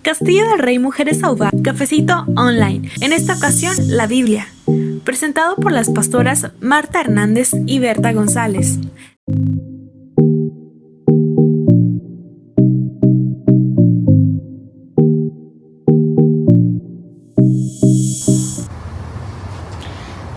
Castillo del Rey Mujeres Aubá, Cafecito Online. En esta ocasión, la Biblia. Presentado por las pastoras Marta Hernández y Berta González.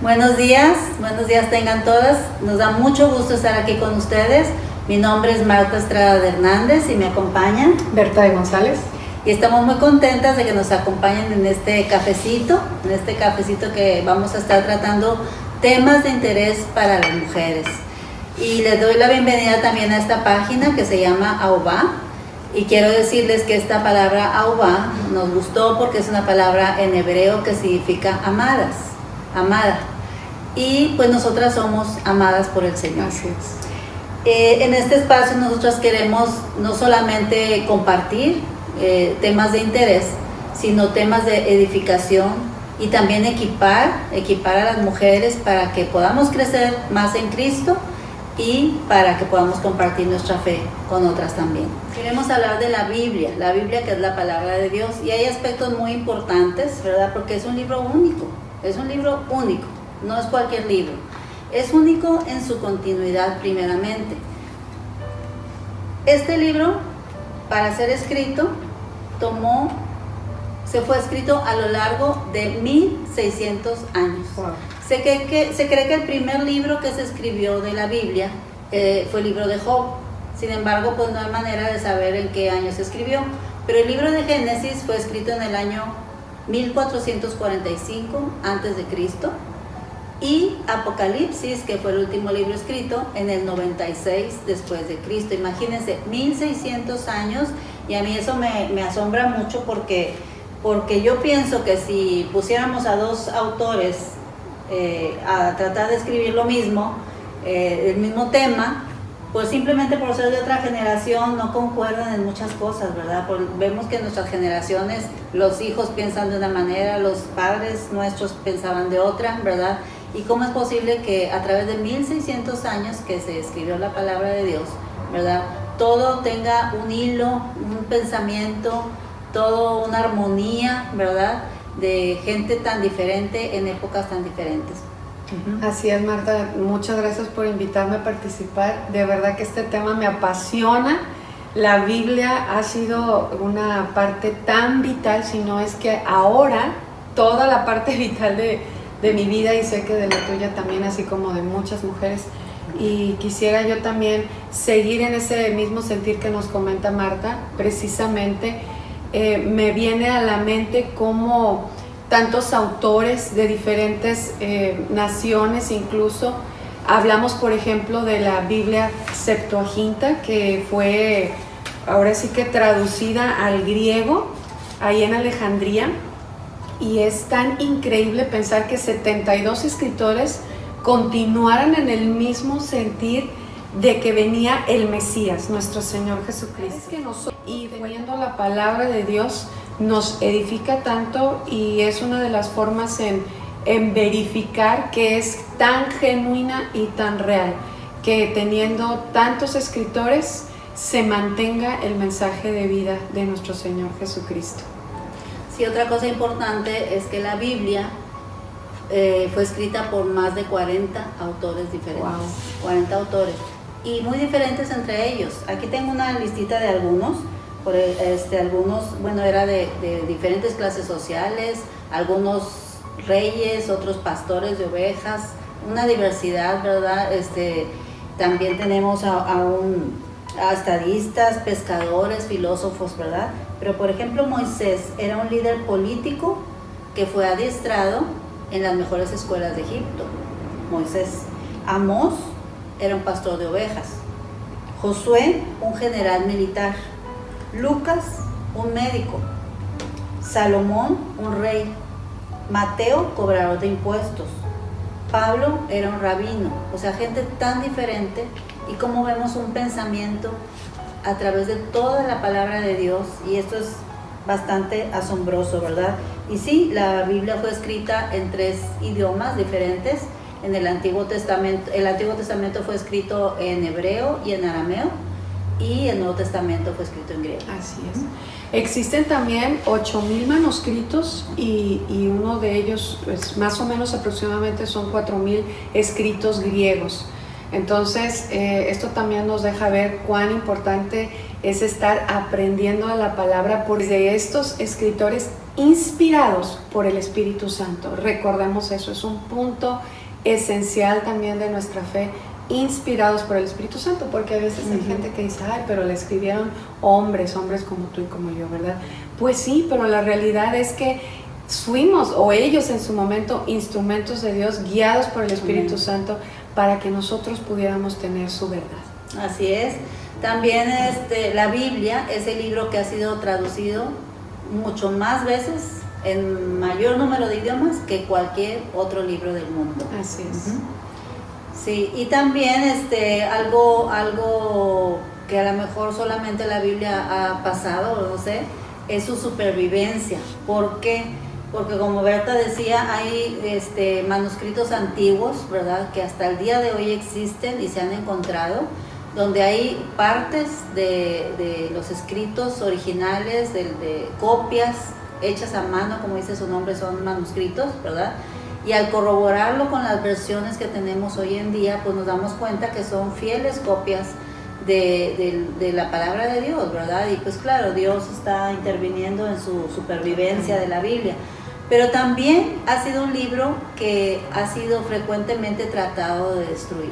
Buenos días tengan todas. Nos da mucho gusto estar aquí con ustedes. Mi nombre es Marta Estrada de Hernández y me acompañan Berta de González. Y estamos muy contentas de que nos acompañen en este cafecito que vamos a estar tratando temas de interés para las mujeres. Y les doy la bienvenida también a esta página que se llama Aubá. Y quiero decirles que esta palabra Aubá nos gustó porque es una palabra en hebreo que significa amada. Y pues nosotras somos amadas por el Señor. Así es. En este espacio nosotras queremos no solamente compartir temas de interés, sino temas de edificación y también equipar a las mujeres para que podamos crecer más en Cristo y para que podamos compartir nuestra fe con otras también. Queremos hablar de la Biblia que es la palabra de Dios, y hay aspectos muy importantes, ¿verdad? Porque es un libro único, no es cualquier libro. Es único en su continuidad primeramente. Este libro, para ser escrito, se fue escrito a lo largo de 1600 años. Wow. Se cree que el primer libro que se escribió de la Biblia fue el libro de Job. Sin embargo, pues no hay manera de saber en qué año se escribió. Pero el libro de Génesis fue escrito en el año 1445 a.C. y Apocalipsis, que fue el último libro escrito, en el 96 después de Cristo. Imagínense, 1600 años, y a mí eso me asombra mucho porque yo pienso que si pusiéramos a dos autores a tratar de escribir lo mismo, el mismo tema, pues simplemente por ser de otra generación no concuerdan en muchas cosas, ¿verdad? Vemos que en nuestras generaciones los hijos piensan de una manera, los padres nuestros pensaban de otra, ¿verdad? ¿Y cómo es posible que a través de 1600 años que se escribió la palabra de Dios, ¿verdad?, todo tenga un hilo, un pensamiento, todo una armonía, ¿verdad?, de gente tan diferente en épocas tan diferentes? Así es, Marta, muchas gracias por invitarme a participar. De verdad que este tema me apasiona. La Biblia ha sido una parte tan vital, si no es que ahora toda la parte vital de mi vida, y sé que de la tuya también, así como de muchas mujeres. Y quisiera yo también seguir en ese mismo sentir que nos comenta Marta. Precisamente me viene a la mente cómo tantos autores de diferentes naciones, incluso hablamos por ejemplo de la Biblia Septuaginta, que fue ahora sí que traducida al griego ahí en Alejandría. Y es tan increíble pensar que 72 escritores continuaran en el mismo sentir de que venía el Mesías, nuestro Señor Jesucristo. Es que y leyendo la palabra de Dios nos edifica tanto, y es una de las formas en verificar que es tan genuina y tan real, que teniendo tantos escritores se mantenga el mensaje de vida de nuestro Señor Jesucristo. Sí, otra cosa importante es que la Biblia fue escrita por más de 40 autores diferentes. Wow. 40 autores, y muy diferentes entre ellos. Aquí tengo una listita de algunos. Algunos, bueno, era de diferentes clases sociales, algunos reyes, otros pastores de ovejas, una diversidad, ¿verdad? También tenemos a estadistas, pescadores, filósofos, ¿verdad? Pero por ejemplo, Moisés era un líder político que fue adiestrado en las mejores escuelas de Egipto. Moisés. Amós era un pastor de ovejas. Josué, un general militar. Lucas, un médico. Salomón, un rey. Mateo, cobrador de impuestos. Pablo era un rabino. O sea, gente tan diferente, y como vemos un pensamiento a través de toda la palabra de Dios, y esto es bastante asombroso, ¿verdad? Y sí, la Biblia fue escrita en 3 idiomas diferentes. En el Antiguo Testamento fue escrito en hebreo y en arameo, y el Nuevo Testamento fue escrito en griego. Así es. Existen también 8,000 manuscritos y uno de ellos, pues, más o menos aproximadamente son 4,000 escritos griegos. Entonces, esto también nos deja ver cuán importante es estar aprendiendo de la palabra por de estos escritores inspirados por el Espíritu Santo. Recordemos eso, es un punto esencial también de nuestra fe, inspirados por el Espíritu Santo, porque a veces hay gente que dice, ay, pero le escribieron hombres como tú y como yo, ¿verdad? Pues sí, pero la realidad es que fuimos, o ellos en su momento, instrumentos de Dios, guiados por el Espíritu Santo, para que nosotros pudiéramos tener su verdad. Así es. También la Biblia es el libro que ha sido traducido mucho más veces, en mayor número de idiomas, que cualquier otro libro del mundo. Así es. Sí, y también algo que a lo mejor solamente la Biblia ha pasado, no sé, es su supervivencia. ¿Por qué? Porque como Berta decía, hay manuscritos antiguos, ¿verdad?, que hasta el día de hoy existen y se han encontrado, donde hay partes de los escritos originales, de copias hechas a mano, como dice su nombre, son manuscritos, ¿verdad? Y al corroborarlo con las versiones que tenemos hoy en día, pues nos damos cuenta que son fieles copias de la palabra de Dios, ¿verdad? Y pues claro, Dios está interviniendo en su supervivencia de la Biblia. Pero también ha sido un libro que ha sido frecuentemente tratado de destruir.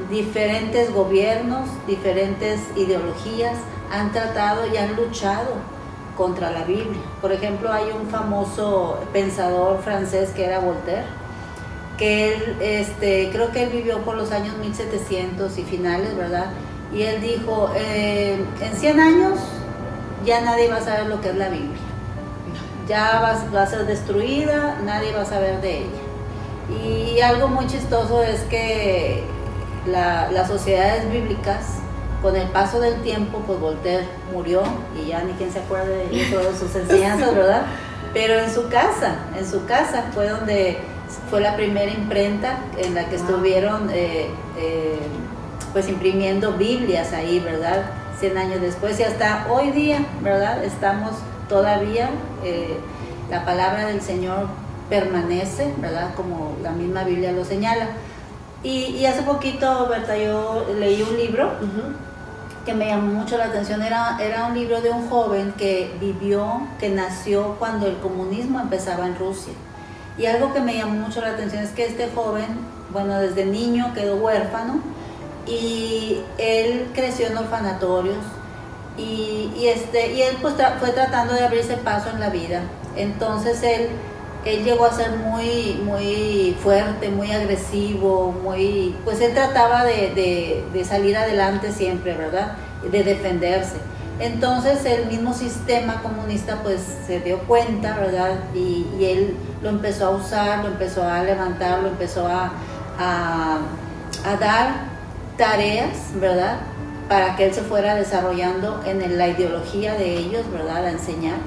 Diferentes gobiernos, diferentes ideologías han tratado y han luchado contra la Biblia. Por ejemplo, hay un famoso pensador francés que era Voltaire, que él, creo que él vivió por los años 1700 y finales, ¿verdad? Y él dijo, en 100 años ya nadie va a saber lo que es la Biblia. Ya va a ser destruida, nadie va a saber de ella. Y algo muy chistoso es que las sociedades bíblicas, con el paso del tiempo, pues Voltaire murió y ya ni quien se acuerde de todas sus enseñanzas, ¿verdad? Pero en su casa fue la primera imprenta en la que estuvieron pues imprimiendo Biblias ahí, ¿verdad? 100 años después, y hasta hoy día, ¿verdad? Estamos todavía, la palabra del Señor permanece, ¿verdad? Como la misma Biblia lo señala. Y hace poquito, Berta, yo leí un libro que me llamó mucho la atención. Era un libro de un joven que nació cuando el comunismo empezaba en Rusia. Y algo que me llamó mucho la atención es que este joven, bueno, desde niño quedó huérfano y él creció en orfanatorios. Y él pues fue tratando de abrirse paso en la vida. Entonces él llegó a ser muy, muy fuerte, muy agresivo, pues él trataba de salir adelante siempre, ¿verdad? De defenderse. Entonces el mismo sistema comunista pues se dio cuenta, ¿verdad? Y él lo empezó a usar, lo empezó a levantar, lo empezó a dar tareas, ¿verdad?, para que él se fuera desarrollando en la ideología de ellos, ¿verdad?, a enseñar.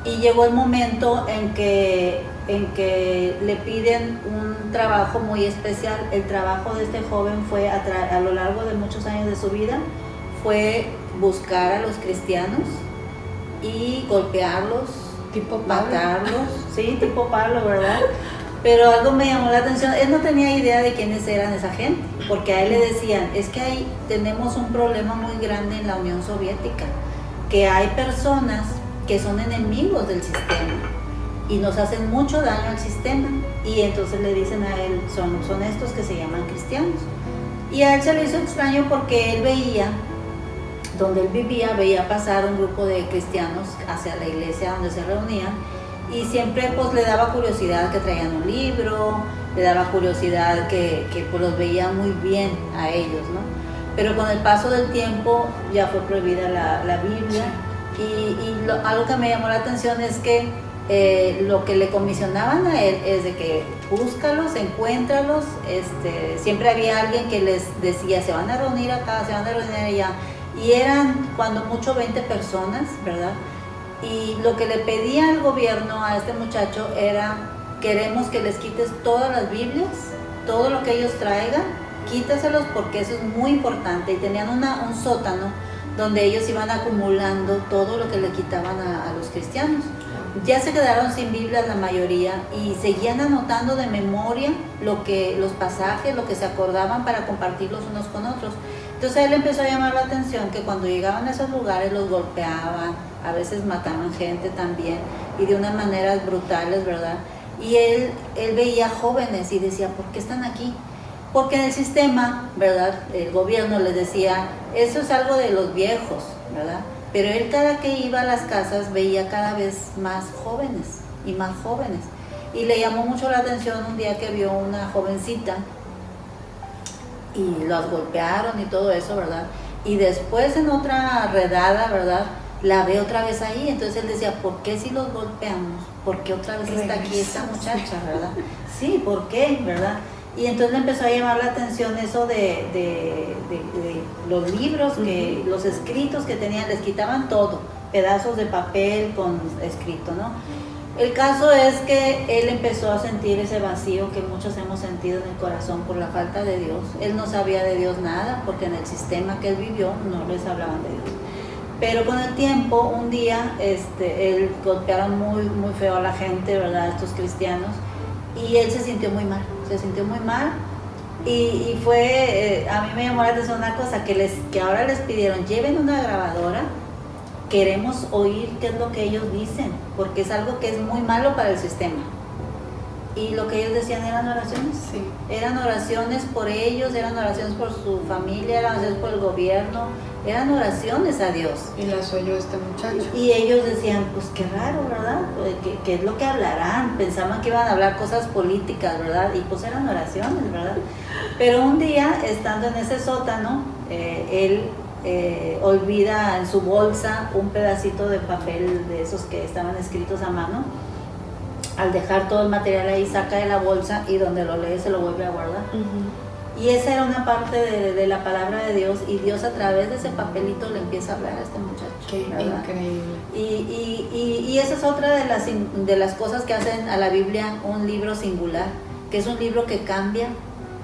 Y llegó el momento en que le piden un trabajo muy especial. El trabajo de este joven fue, a lo largo de muchos años de su vida, fue buscar a los cristianos y golpearlos, tipo Pablo. Matarlos, sí, tipo Pablo, ¿verdad? Pero algo me llamó la atención, él no tenía idea de quiénes eran esa gente, porque a él le decían, es que ahí tenemos un problema muy grande en la Unión Soviética, que hay personas que son enemigos del sistema y nos hacen mucho daño al sistema, y entonces le dicen a él, son estos que se llaman cristianos. Y a él se le hizo extraño porque él veía, donde él vivía, veía pasar un grupo de cristianos hacia la iglesia donde se reunían, y siempre pues le daba curiosidad que traían un libro, le daba curiosidad que pues los veía muy bien a ellos, ¿no? Pero con el paso del tiempo ya fue prohibida la Biblia, y algo que me llamó la atención es que lo que le comisionaban a él es de que búscalos, encuéntralos, siempre había alguien que les decía, se van a reunir acá, se van a reunir allá, y eran cuando mucho 20 personas, ¿verdad? Y lo que le pedía al gobierno a este muchacho era, queremos que les quites todas las Biblias, todo lo que ellos traigan, quítaselos porque eso es muy importante. Y tenían un sótano donde ellos iban acumulando todo lo que le quitaban a los cristianos. Ya se quedaron sin Biblias la mayoría y seguían anotando de memoria los pasajes, lo que se acordaban para compartirlos unos con otros. Entonces a él empezó a llamar la atención que cuando llegaban a esos lugares los golpeaban, a veces mataban gente también y de unas maneras brutales, ¿verdad? Y él veía jóvenes y decía, ¿por qué están aquí? Porque en el sistema, ¿verdad? El gobierno les decía, eso es algo de los viejos, ¿verdad? Pero él cada que iba a las casas veía cada vez más jóvenes y más jóvenes. Y le llamó mucho la atención un día que vio una jovencita y los golpearon y todo eso, ¿verdad? Y después en otra redada, ¿verdad? La ve otra vez ahí. Entonces él decía, ¿por qué si los golpeamos? ¿Por qué otra vez está aquí esta muchacha, verdad? Sí, ¿por qué, verdad? Y entonces le empezó a llamar la atención eso de los libros, los escritos que tenían, les quitaban todo, pedazos de papel con escrito, ¿no? El caso es que él empezó a sentir ese vacío que muchos hemos sentido en el corazón por la falta de Dios. Él no sabía de Dios nada, porque en el sistema que él vivió no les hablaban de Dios. Pero con el tiempo, un día, él golpearon muy, muy feo a la gente, ¿verdad? Estos cristianos. Y él se sintió muy mal y fue, a mí me llamó la atención una cosa, que ahora les pidieron, lleven una grabadora, queremos oír qué es lo que ellos dicen, porque es algo que es muy malo para el sistema. Y lo que ellos decían eran oraciones, sí. Eran oraciones por ellos, eran oraciones por su familia, eran oraciones por el gobierno, eran oraciones a Dios. Y las oyó este muchacho. Y ellos decían, pues qué raro, ¿verdad? ¿Qué es lo que hablarán? Pensaban que iban a hablar cosas políticas, ¿verdad? Y pues eran oraciones, ¿verdad? Pero un día, estando en ese sótano, él olvida en su bolsa un pedacito de papel de esos que estaban escritos a mano. Al dejar todo el material ahí, saca de la bolsa y donde lo lee se lo vuelve a guardar. Y esa era una parte de la palabra de Dios, y Dios a través de ese papelito le empieza a hablar a este muchacho. Qué ¿verdad? Increíble. Y esa es otra de las cosas que hacen a la Biblia un libro singular, que es un libro que cambia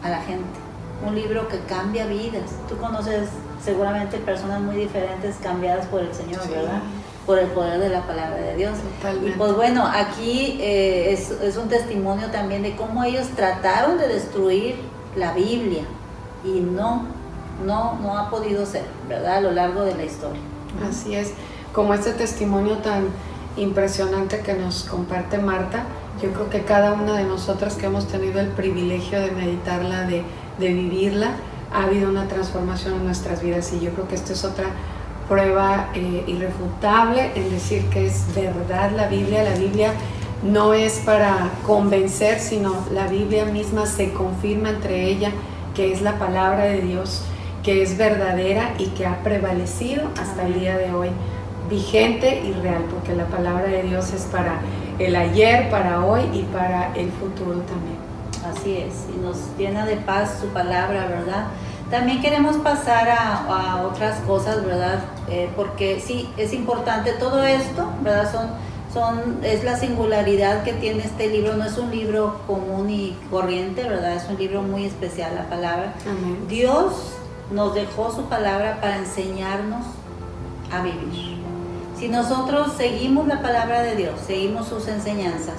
a la gente, un libro que cambia vidas. Tú conoces seguramente personas muy diferentes cambiadas por el Señor, sí, ¿verdad? Por el poder de la palabra de Dios. Totalmente. Y pues bueno, aquí es un testimonio también de cómo ellos trataron de destruir la Biblia y no ha podido ser, ¿verdad? A lo largo de la historia. Así es, como este testimonio tan impresionante que nos comparte Marta, yo creo que cada una de nosotras que hemos tenido el privilegio de meditarla, de vivirla, ha habido una transformación en nuestras vidas, y yo creo que esta es otra prueba irrefutable en decir que es verdad la Biblia. La Biblia no es para convencer, sino la Biblia misma se confirma entre ella que es la palabra de Dios, que es verdadera y que ha prevalecido hasta el día de hoy, vigente y real, porque la palabra de Dios es para el ayer, para hoy y para el futuro también. Así es, y nos llena de paz su palabra, ¿verdad? También queremos pasar a otras cosas, ¿verdad? Porque sí, es importante todo esto, ¿verdad? Es la singularidad que tiene este libro. No es un libro común y corriente, ¿verdad? Es un libro muy especial, la palabra. Amén. Dios nos dejó su palabra para enseñarnos a vivir. Si nosotros seguimos la palabra de Dios, seguimos sus enseñanzas,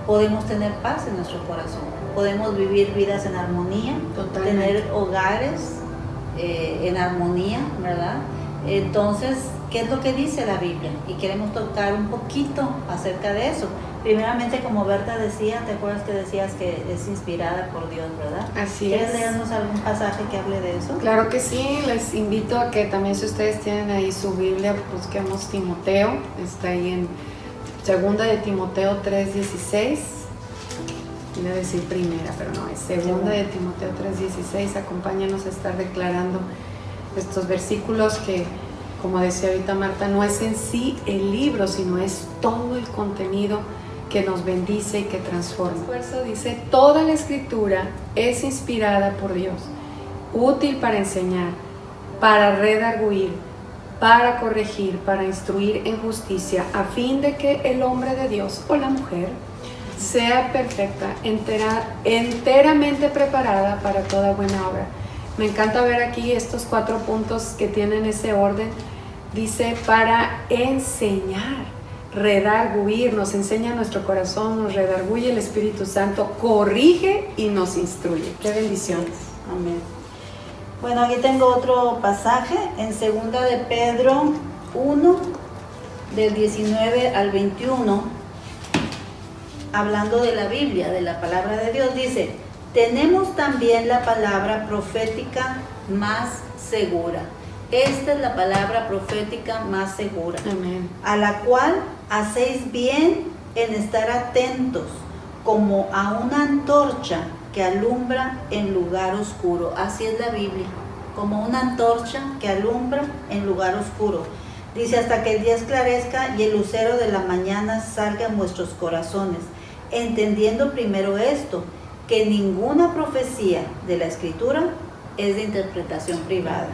podemos tener paz en nuestro corazón, podemos vivir vidas en armonía, Totalmente. tener hogares en armonía, ¿verdad? Entonces, ¿qué es lo que dice la Biblia? Y queremos tocar un poquito acerca de eso. Primeramente, como Berta decía, ¿te acuerdas que decías que es inspirada por Dios, verdad? Así ¿Quieres es. leernos algún pasaje que hable de eso? Claro que sí, les invito a que también, si ustedes tienen ahí su Biblia, busquemos Timoteo. Está ahí en 2 de Timoteo 3:16. Iba a decir primera, pero no, es 2 de Timoteo 3:16. Acompáñanos a estar declarando estos versículos que, como decía ahorita Marta, no es en sí el libro, sino es todo el contenido que nos bendice y que transforma. El esfuerzo dice: toda la escritura es inspirada por Dios, útil para enseñar, para redarguir, para corregir, para instruir en justicia, a fin de que el hombre de Dios o la mujer sea perfecta, enteramente preparada para toda buena obra. Me encanta ver aquí estos 4 puntos que tienen ese orden. Dice, para enseñar, redarguir, nos enseña nuestro corazón, nos redarguye el Espíritu Santo, corrige y nos instruye. ¡Qué bendiciones! Amén. Bueno, aquí tengo otro pasaje en 2 de Pedro 1, del 19 al 21, hablando de la Biblia, de la palabra de Dios. Dice, tenemos también la palabra profética más segura. Esta es la palabra profética más segura. Amén. A la cual hacéis bien en estar atentos, como a una antorcha que alumbra en lugar oscuro. Así es la Biblia, como una antorcha que alumbra en lugar oscuro. Dice, hasta que el día esclarezca y el lucero de la mañana salga en vuestros corazones, entendiendo primero esto, que ninguna profecía de la Escritura es de interpretación privada,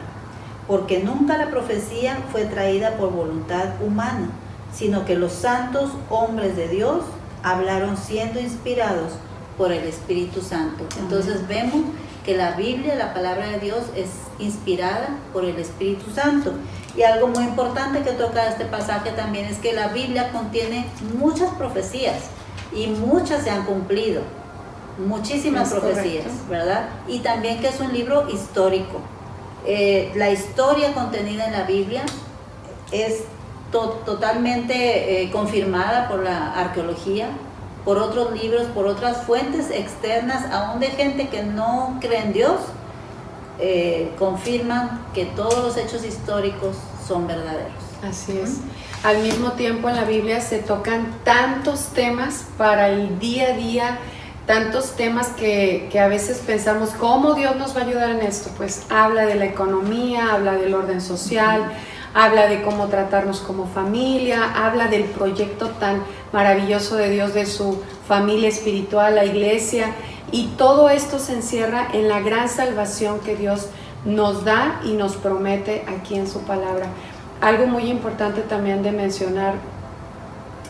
porque nunca la profecía fue traída por voluntad humana, sino que los santos hombres de Dios hablaron siendo inspirados por el Espíritu Santo. Entonces vemos que la Biblia, la palabra de Dios, es inspirada por el Espíritu Santo. Y algo muy importante que toca este pasaje también es que la Biblia contiene muchas profecías y muchas se han cumplido, muchísimas profecías, ¿verdad? Y también que es un libro histórico. La historia contenida en la Biblia es totalmente confirmada por la arqueología, por otros libros, por otras fuentes externas, aún de gente que no cree en Dios, confirman que todos los hechos históricos son verdaderos. Así es. Al mismo tiempo en la Biblia se tocan tantos temas para el día a día, tantos temas que a veces pensamos, ¿cómo Dios nos va a ayudar en esto? Pues habla de la economía, habla del orden social, habla de cómo tratarnos como familia, habla del proyecto tan maravilloso de Dios, de su familia espiritual, la iglesia, y todo esto se encierra en la gran salvación que Dios nos da y nos promete aquí en su palabra. Algo muy importante también de mencionar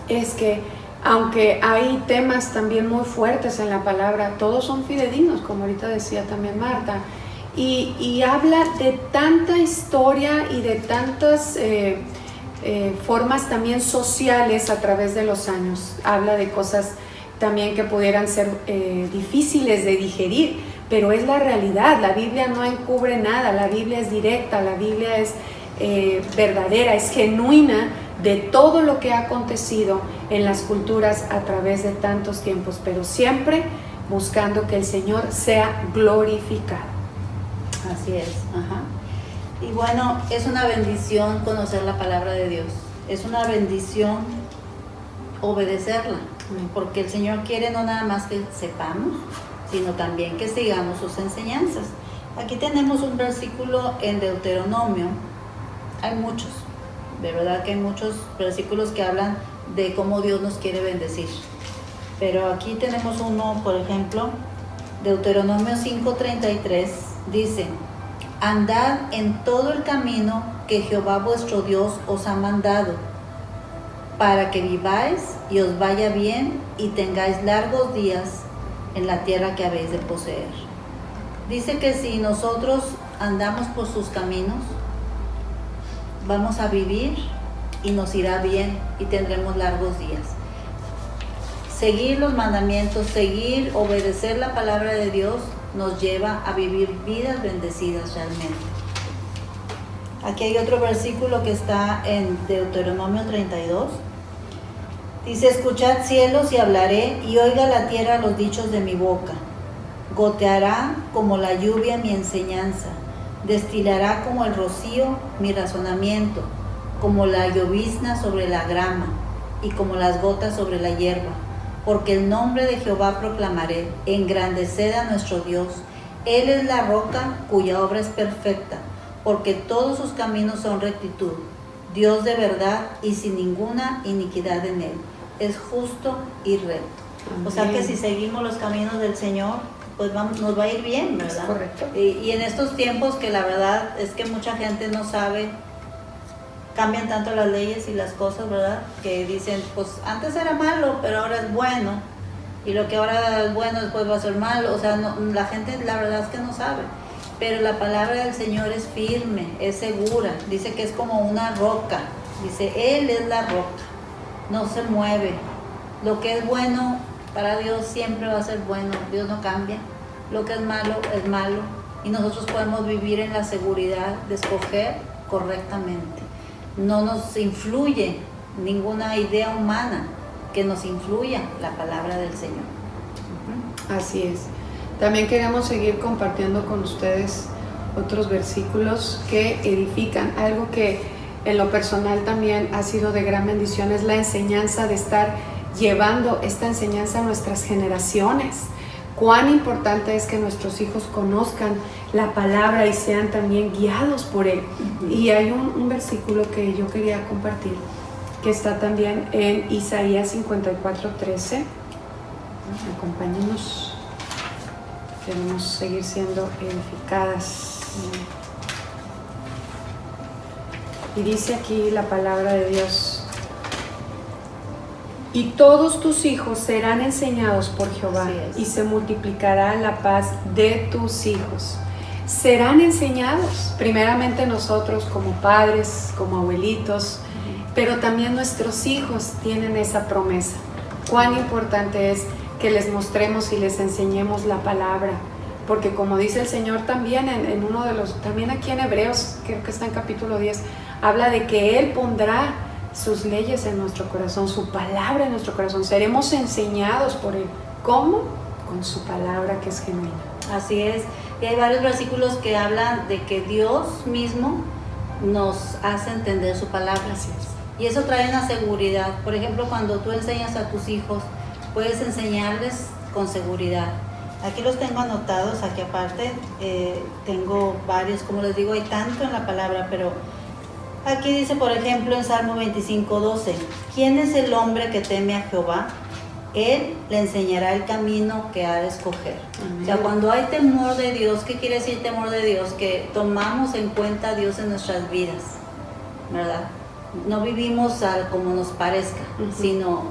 es que aunque hay temas también muy fuertes en la palabra, todos son fidedignos, como ahorita decía también Marta, y habla de tanta historia y de tantas formas también sociales a través de los años. Habla de cosas también que pudieran ser difíciles de digerir, pero es la realidad. La Biblia no encubre nada, la Biblia es directa, la Biblia es verdadera, es genuina de todo lo que ha acontecido en las culturas a través de tantos tiempos, pero siempre buscando que el Señor sea glorificado. Así es. Ajá. Y bueno, es una bendición conocer la palabra de Dios, es una bendición obedecerla, porque el Señor quiere no nada más que sepamos, sino también que sigamos sus enseñanzas. Aquí tenemos un versículo en Deuteronomio. Hay muchos, de verdad que hay muchos versículos que hablan de cómo Dios nos quiere bendecir. Pero aquí tenemos uno, por ejemplo, Deuteronomio 5:33, dice, andad en todo el camino que Jehová vuestro Dios os ha mandado, para que viváis y os vaya bien y tengáis largos días en la tierra que habéis de poseer. Dice que si nosotros andamos por sus caminos, vamos a vivir y nos irá bien y tendremos largos días. Seguir los mandamientos, obedecer la palabra de Dios nos lleva a vivir vidas bendecidas realmente. Aquí hay otro versículo que está en Deuteronomio 32. Dice, escuchad cielos y hablaré, y oiga la tierra los dichos de mi boca. Goteará como la lluvia mi enseñanza, destilará como el rocío mi razonamiento, como la llovizna sobre la grama, y como las gotas sobre la hierba. Porque el nombre de Jehová proclamaré, engrandeced a nuestro Dios. Él es la roca cuya obra es perfecta, porque todos sus caminos son rectitud. Dios de verdad y sin ninguna iniquidad en él. Es justo y recto. Amén. O sea que si seguimos los caminos del Señor, pues nos va a ir bien, ¿verdad? Es correcto. Y en estos tiempos que la verdad es que mucha gente no sabe, cambian tanto las leyes y las cosas, ¿verdad? Que dicen, pues antes era malo, pero ahora es bueno. y lo que ahora es bueno después va a ser malo. O sea, la gente la verdad es que no sabe. Pero la palabra del Señor es firme, es segura. Dice que es como una roca. Dice, Él es la roca, no se mueve. Lo que es bueno para Dios siempre va a ser bueno. Dios no cambia. Lo que es malo. Y nosotros podemos vivir en la seguridad de escoger correctamente. No nos influye ninguna idea humana que nos influya la palabra del Señor. Así es. También queremos seguir compartiendo con ustedes otros versículos que edifican. Algo que en lo personal también ha sido de gran bendición es la enseñanza de estar llevando esta enseñanza a nuestras generaciones. Cuán importante es que nuestros hijos conozcan la palabra y sean también guiados por Él. Y hay un versículo que yo quería compartir, que está también en Isaías 54:13. Acompáñenos. Queremos seguir siendo edificadas. Y dice aquí la palabra de Dios: y todos tus hijos serán enseñados por Jehová, y se multiplicará la paz de tus hijos. Serán enseñados, primeramente nosotros como padres, como abuelitos, pero también nuestros hijos tienen esa promesa. Cuán importante es que les mostremos y les enseñemos la palabra, porque como dice el Señor también en uno de los, también aquí en Hebreos, creo que está en capítulo 10, habla de que Él pondrá sus leyes en nuestro corazón, su palabra en nuestro corazón. Seremos enseñados por Él. ¿Cómo? Con su palabra que es genuina. Así es. Y hay varios versículos que hablan de que Dios mismo nos hace entender su palabra. Así es. Y eso trae una seguridad. Por ejemplo, cuando tú enseñas a tus hijos, puedes enseñarles con seguridad. Aquí los tengo anotados, aquí aparte tengo varios, como les digo, hay tanto en la palabra, pero aquí dice, por ejemplo, en Salmo 25:12, ¿quién es el hombre que teme a Jehová? Él le enseñará el camino que ha de escoger. Amén. O sea, cuando hay temor de Dios, ¿qué quiere decir temor de Dios? Que tomamos en cuenta a Dios en nuestras vidas, ¿verdad? No vivimos como nos parezca, sino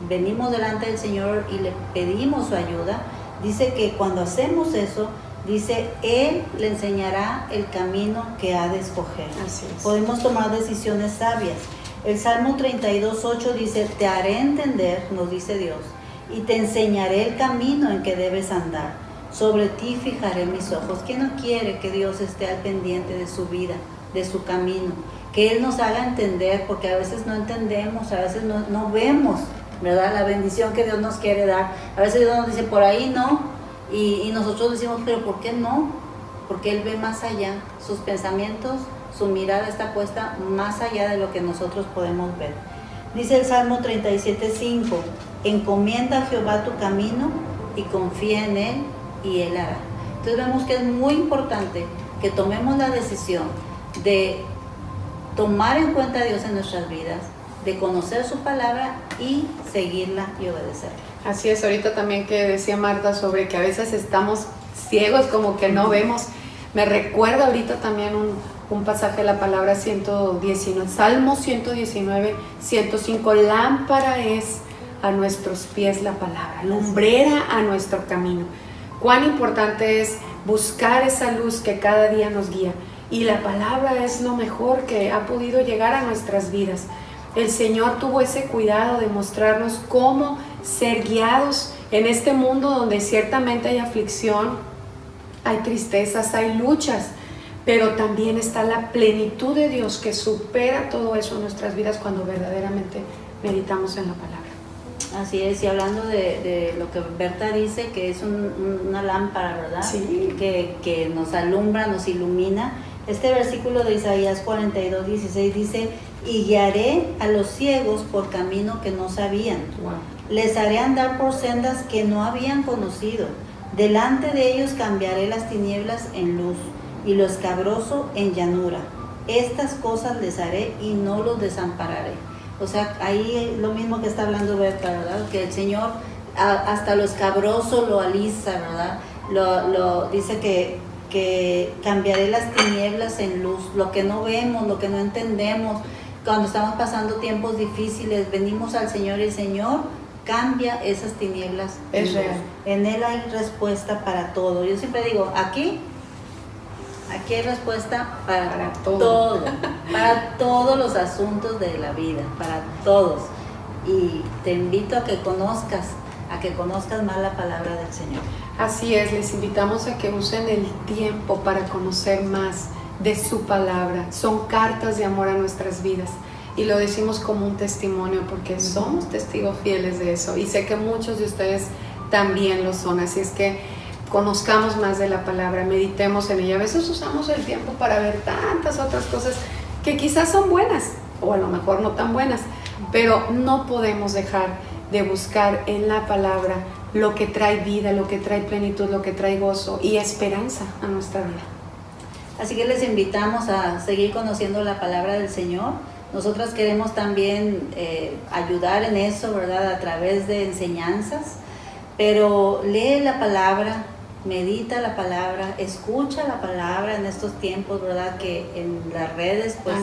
venimos delante del Señor y le pedimos su ayuda. Dice que cuando hacemos eso, dice, Él le enseñará el camino que ha de escoger. Así es. Podemos tomar decisiones sabias. El Salmo 32:8 dice, te haré entender, nos dice Dios, y te enseñaré el camino en que debes andar. Sobre ti fijaré mis ojos. ¿Quién no quiere que Dios esté al pendiente de su vida, de su camino? Que Él nos haga entender, porque a veces no entendemos, a veces no vemos, ¿verdad? La bendición que Dios nos quiere dar. A veces Dios nos dice, por ahí no. Y nosotros decimos, pero ¿por qué no? Porque Él ve más allá. Sus pensamientos, su mirada está puesta más allá de lo que nosotros podemos ver. Dice el Salmo 37:5, encomienda a Jehová tu camino y confía en Él y Él hará. Entonces vemos que es muy importante que tomemos la decisión de tomar en cuenta a Dios en nuestras vidas, de conocer su palabra y seguirla y obedecerla. Así es, ahorita también que decía Marta sobre que a veces estamos ciegos, como que no vemos. Me recuerda ahorita también un pasaje de la palabra 119, Salmo 119, 105, lámpara es a nuestros pies la palabra, lumbrera a nuestro camino. Cuán importante es buscar esa luz que cada día nos guía. Y la palabra es lo mejor que ha podido llegar a nuestras vidas. El Señor tuvo ese cuidado de mostrarnos cómo ser guiados en este mundo donde ciertamente hay aflicción, hay tristezas, hay luchas, pero también está la plenitud de Dios que supera todo eso en nuestras vidas cuando verdaderamente meditamos en la palabra. Así es, y hablando de lo que Berta dice, que es una lámpara, ¿verdad? Sí. Que nos alumbra, nos ilumina. Este versículo de Isaías 42:16 dice, y guiaré a los ciegos por camino que no sabían. Wow. Les haré andar por sendas que no habían conocido. Delante de ellos cambiaré las tinieblas en luz y lo escabroso en llanura. Estas cosas les haré y no los desampararé. O sea, ahí lo mismo que está hablando Berta, ¿verdad? Que el Señor hasta lo escabroso lo alisa, ¿verdad? Dice que cambiaré las tinieblas en luz, lo que no vemos, lo que no entendemos. Cuando estamos pasando tiempos difíciles, venimos al Señor y el Señor cambia esas tinieblas. Es real. En Él hay respuesta para todo. Yo siempre digo, aquí hay respuesta para todo, para todos los asuntos de la vida, para todos. Y te invito a que conozcas más la palabra del Señor. Así es, les invitamos a que usen el tiempo para conocer más de su palabra. Son cartas de amor a nuestras vidas y lo decimos como un testimonio porque somos testigos fieles de eso y sé que muchos de ustedes también lo son, así es que conozcamos más de la palabra, meditemos en ella. A veces usamos el tiempo para ver tantas otras cosas que quizás son buenas o a lo mejor no tan buenas, pero no podemos dejar de buscar en la palabra lo que trae vida, lo que trae plenitud, lo que trae gozo y esperanza a nuestra vida. Así que les invitamos a seguir conociendo la palabra del Señor. Nosotras queremos también ayudar en eso, ¿verdad? A través de enseñanzas, pero lee la palabra, medita la palabra, escucha la palabra en estos tiempos, ¿verdad? Que en las redes, pues,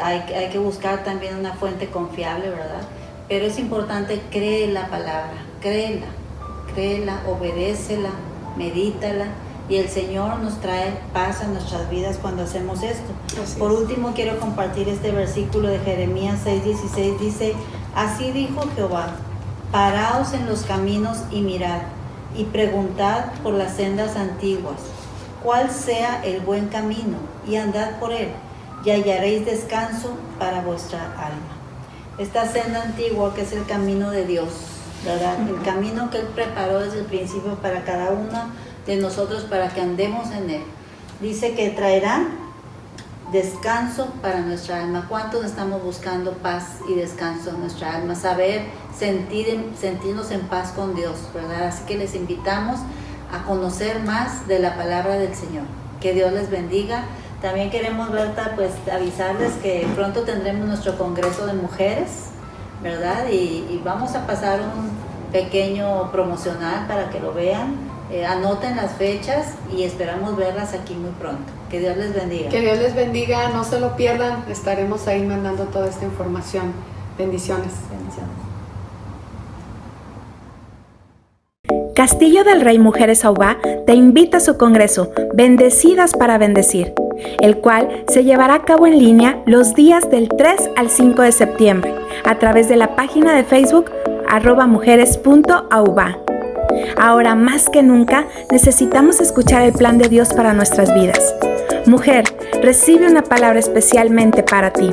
hay que buscar también una fuente confiable, ¿verdad? Pero es importante, cree la palabra, créela, obedécela, medítala, y el Señor nos trae paz a nuestras vidas cuando hacemos esto. Por último, quiero compartir este versículo de Jeremías 6:16, dice, así dijo Jehová, paraos en los caminos y mirad, y preguntad por las sendas antiguas, cuál sea el buen camino, y andad por él, y hallaréis descanso para vuestra alma. Esta senda antigua que es el camino de Dios, ¿verdad? El camino que Él preparó desde el principio para cada uno de nosotros para que andemos en Él. Dice que traerá descanso para nuestra alma. ¿Cuántos estamos buscando paz y descanso en nuestra alma? Saber, sentirnos en paz con Dios, ¿verdad? Así que les invitamos a conocer más de la palabra del Señor. Que Dios les bendiga. También queremos, Berta, pues avisarles que pronto tendremos nuestro congreso de mujeres, ¿verdad? Y vamos a pasar un pequeño promocional para que lo vean. Anoten las fechas y esperamos verlas aquí muy pronto. Que Dios les bendiga. Que Dios les bendiga, no se lo pierdan. Estaremos ahí mandando toda esta información. Bendiciones. Bendiciones. Castillo del Rey Mujeres Aubá te invita a su congreso Bendecidas para Bendecir, el cual se llevará a cabo en línea los días del 3 al 5 de septiembre a través de la página de Facebook @mujeres.aubá. Ahora más que nunca necesitamos escuchar el plan de Dios para nuestras vidas. Mujer, recibe una palabra especialmente para ti.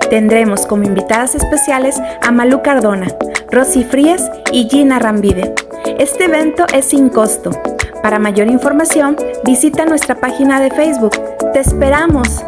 Tendremos como invitadas especiales a Malú Cardona, Rosy Fríes y Gina Rambide. Este evento es sin costo. Para mayor información, visita nuestra página de Facebook. ¡Te esperamos!